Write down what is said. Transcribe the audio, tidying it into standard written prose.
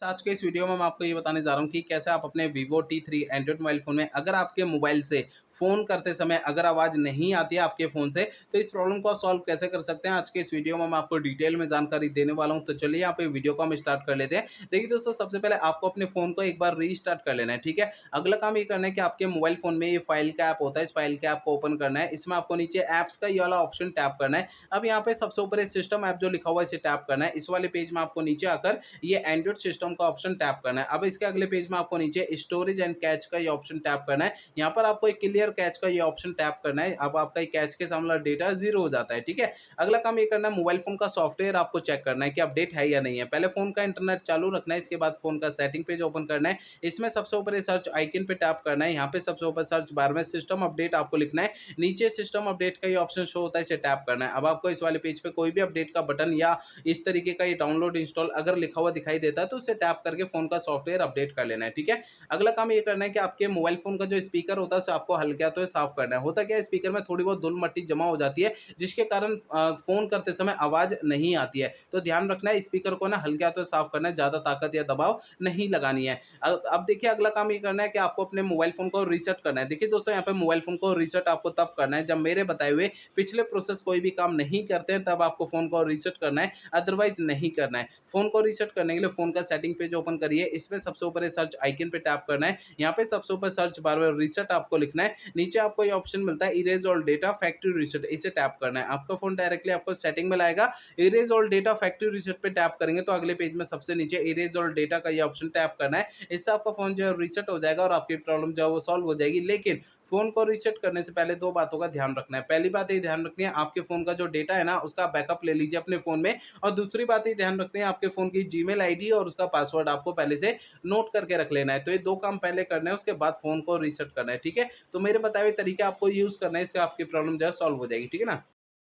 आज के इस वीडियो में मैं आपको ये बताने जा रहा हूँ कि कैसे आप अपने Vivo T3 Android mobile phone में अगर आपके मोबाइल से फ़ोन करते समय अगर आवाज़ नहीं आती है आपके फ़ोन से, तो इस प्रॉब्लम को आप सॉल्व कैसे कर सकते हैं। आज के इस वीडियो में मैं आपको डिटेल में जानकारी देने वाला हूँ। तो चलिए यहाँ पे वीडियो को हम स्टार्ट कर लेते हैं। देखिए दोस्तों, सबसे पहले आपको अपने फ़ोन को एक बार रीस्टार्ट कर लेना है, ठीक है। अगला काम ये करना है कि आपके मोबाइल फ़ोन में ये फाइल का ऐप होता है, इस फाइल के ऐप को ओपन करना है। इसमें आपको नीचे ऐप्स का ये वाला ऑप्शन टैप करना है। अब यहाँ पे सबसे ऊपर सिस्टम ऐप जो लिखा हुआ है इसे टैप करना है। इस वाले पेज में आपको नीचे आकर ये एंड्रॉइड सिस्टम का ऑप्शन टैप करना है। अब इसके अगले पेज में आपको नीचे स्टोरेज एंड कैच का ये ऑप्शन टैप करना है। यहाँ पर आपको एक क्लियर कैच का ये ऑप्शन टैप करना है। अब आपका कैच के सामने डेटा जीरो हो जाता है, ठीक है। अगला काम ये करना है, मोबाइल फोन का सॉफ्टवेयर आपको चेक करना है कि अपडेट है या नहीं है। पहले फोन का इंटरनेट चालू रखना है, इसके बाद फोन का सेटिंग पेज ओपन करना है। इसमें सबसे ऊपर सर्च आइकन पे टैप करना है। यहाँ पे सबसे ऊपर सर्च बार में सिस्टम अपडेट आपको लिखना है। नीचे सिस्टम अपडेट का ये ऑप्शन शो होता है, इसे टैप करना है। अब आपको इस वाले पेज पे कोई भी अपडेट का बटन या इस तरीके का ये डाउनलोड इंस्टॉल अगर लिखा हुआ दिखाई देता है तो उसे टैप करके फोन का सॉफ्टवेयर अपडेट कर लेना है, ठीक है। अगला काम ये करना है कि आपके मोबाइल फोन का जो स्पीकर होता है उसे आपको हल्के हाथों से साफ करना है। होता क्या है, स्पीकर में थोड़ी बहुत धूल मट्टी जमा हो जाती है, जिसके कारण फोन करते समय आवाज नहीं आती है। तो ध्यान रखना है, स्पीकर को ना हल्के हाथों से साफ करना है, ज्यादा ताकत या दबाव नहीं लगानी है। अब देखिए, अगला काम ये करना है कि आपको अपने मोबाइल फोन को रीसेट करना है। देखिए दोस्तों, यहाँ पे मोबाइल फोन को रीसेट आपको तब करना है जब मेरे बताए हुए पिछले प्रोसेस कोई भी काम नहीं करते हैं, तब आपको फोन को रीसेट करना है, अदरवाइज नहीं करना है। फोन को रीसेट करने के लिए फोन का सेटिंग पेज ओपन करिए। इसमें सबसे ऊपर सर्च आइकन पे टैप करना है। यहाँ पे सबसे ऊपर सर्च बार में रीसेट आपको लिखना है। नीचे आपको ये ऑप्शन मिलता है erase all data factory reset, इसे टैप करना है। आपका फोन डायरेक्टली आपको सेटिंग में लाएगा। Erase all data factory reset पे टैप करेंगे तो अगले पेज में सबसे नीचे इरेज ऑल डेटा का ये ऑप्शन टैप करना है। इससे आपका फोन जो है रीसेट हो जाएगा और आपकी प्रॉब्लम जो है वो सॉल्व हो जाएगी। लेकिन फोन को रीसेट करने से पहले दो बातों का ध्यान रखना है। पहली बात ये ध्यान रखनी है, आपके फोन का जो डेटा है ना उसका बैकअप ले लीजिए अपने फोन में। और दूसरी बात ये ध्यान रखते हैं, आपके फोन की जीमेल आईडी और उसका पासवर्ड आपको पहले से नोट करके रख लेना है। तो ये दो काम पहले करना है, उसके बाद फोन को रीसेट करना है, ठीक है। तो मेरे बताए हुए तरीके आपको यूज करना है, इससे आपकी प्रॉब्लम जो है सॉल्व हो जाएगी, ठीक है ना।